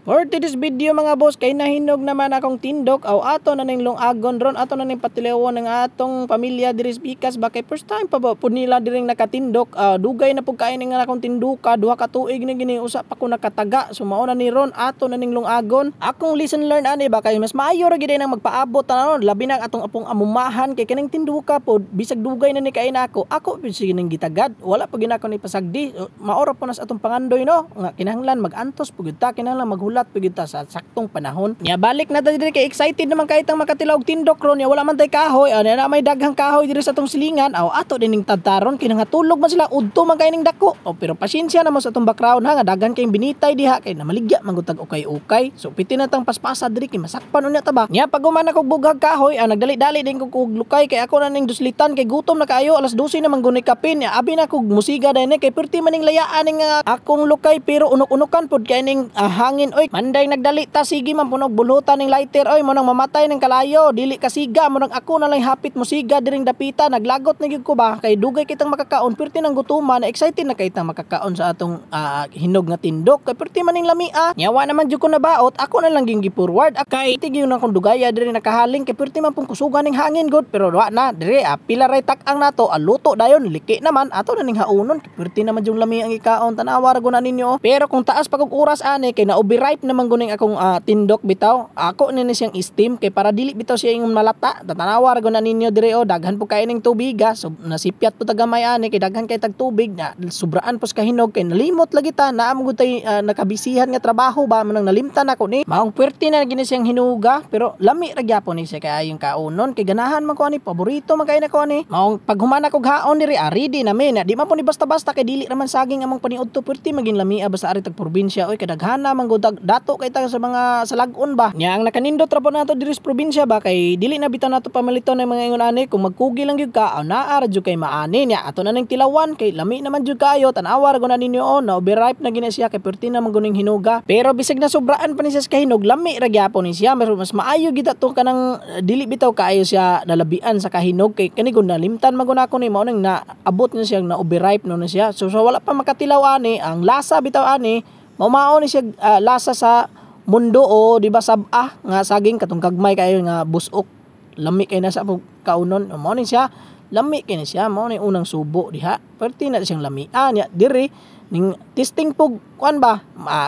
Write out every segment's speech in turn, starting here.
For today's video mga boss, kay nahinog naman akong tindok aw ato na ning lungagon ron, ato na ning patilewon ng atong pamilya diri sa Pikas. Bakay first time pa ba pud nila diring nakatindok. Dugay na pud kain nga akong tinduka, duha ka tuig na gini usa pa ko nakataga. So mao na ni ron ato na ning lungagon. Akong lesson learn ani ba kay mas maayo ra gid nang magpaabot na ron, labi na atong apong amumahan kay kaning tinduka pod bisag dugay na ni kain ako pud sige ning gitagad. Wala pud ginako ni pasagdi. Maora po nas atong pangandoy no. Nga kinahanglan magantos pud ta, kinahanglan maghulat pagita sa saktong panahon. Nya balik na diri kay excited naman kay itang makatilawog tindok ron. Nya wala man tay kahoy, na may daghang kahoy diri sa atong silingan. Ato din ning tadtaron kinangatulog man sila udto man kay ning dako. Pero pasyensya na mo sa atong background ha, nga daghan kay binitay diha kay namaligya man gutag ukay-ukay. So piti na tang paspasa diri kay masakpan unya ta ba. Nya pag human ako bughag kahoy, nagdali-dali din ko lukay kay ako na ning duslitan kay gutom na kaayo, alas 12 na man guni kapin. Nya abi na ko musiga dai kay perti maning layaan ning akong lukay pero unok-unokan pod kay ning hangin. Oy, manday nagdali ta sige man punog bulutan ning lighter. Oy, mo nang mamatay ning kalayo, dili kasiga mo nang ako na lang hapit mo siga diring dapita. Naglagot na gyud ko ba kay dugay kitang makakaon, perti nang gutuman, na excited na kay tang makakaon sa atong hinog nga tindok. Kay perti maning lamia. Nyawa naman jud ko nabaot, ako na lang gyud gi-forward. Kay tigyo na kong dugaya diri nakahaling kay perti man pung kusugan ning hangin god. Pero wa na diri pila ray tak-ang nato, luto dayon liki naman ato na ning haunon. Kay perti naman jung lami ang ikaon, tanawa ra guna ninyo. Pero kung taas pa kog oras ani kay na overripe naman guning akong tindok bitaw, ako nini siyang steam kay para dili bitaw siya ingon malata. Tatanawa ra guna ninyo diri daghan po kay ning tubig so nasipyat po tagamay ani kay daghan kay tag tubig na sobraan pos kahinog kay nalimot lagi ta na among tay nakabisihan nga trabaho ba manang nalimtan ako ni maong puwerte na gini siyang hinuga. Pero lami ra gyapon ni siya kay ayong kaunon kay ganahan man ko ani, paborito man kay nako ani. Maong paghuman ako gaon diri ready na mi na di man po ni basta-basta kay dili raman saging among paniudto, puwerte maging lamia basta ari tag probinsya. Oy kadaghana man gud dato kay ta sa mga salagon ba. Nya ang nakanindot ra po nato diri sa probinsya ba kay dili na bitaw nato pamaliton ng mga ingon ani. Kung magkugi lang gyud ka naa ra jud kay maani. Nya ato na ning tilawan kay lami naman jud kayo, tanawa ra guna ninyo na overripe na gina siya kay perti na man guning hinuga. Pero bisag na sobraan pa ni siya sa kahinog, lami ra gyapon ni siya. Mas maayo gid ato kanang dili bitaw kaayo siya nalabian sa kahinog kay kani gud nalimtan maguna ko ni mao nang naabot na siya na overripe no na siya. So wala pa makatilaw ani, ang lasa bitaw ani mao ni siya lasa sa mundo o di ba sabah nga saging katong gagmay kayo nga busok, lami kay na sa kaunon. Mao ni siya lami kay na siya, mao ni unang subo diha, perti na siyang lamian. Ya diri ning testing pug kuan ba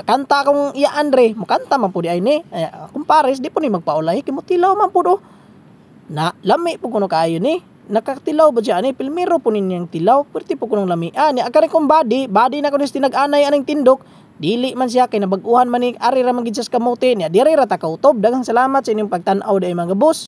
kanta kong iya Andre mo kanta man pud ay ni kumpares di po ni magpaulay kay mo tilaw man pud na lami pud kuno kayo ni nakatilaw ba siya ani pilmero po ninyang tilaw, perti po kunong lamian. Ya akari kong body na kuno tinag-anay aning tindok, dili man siya kay nabaguhan man ni ari ra man gid sa kamote niya diri ra ta kautob. Daghang salamat sa inyong pagtan-aw day mga boss.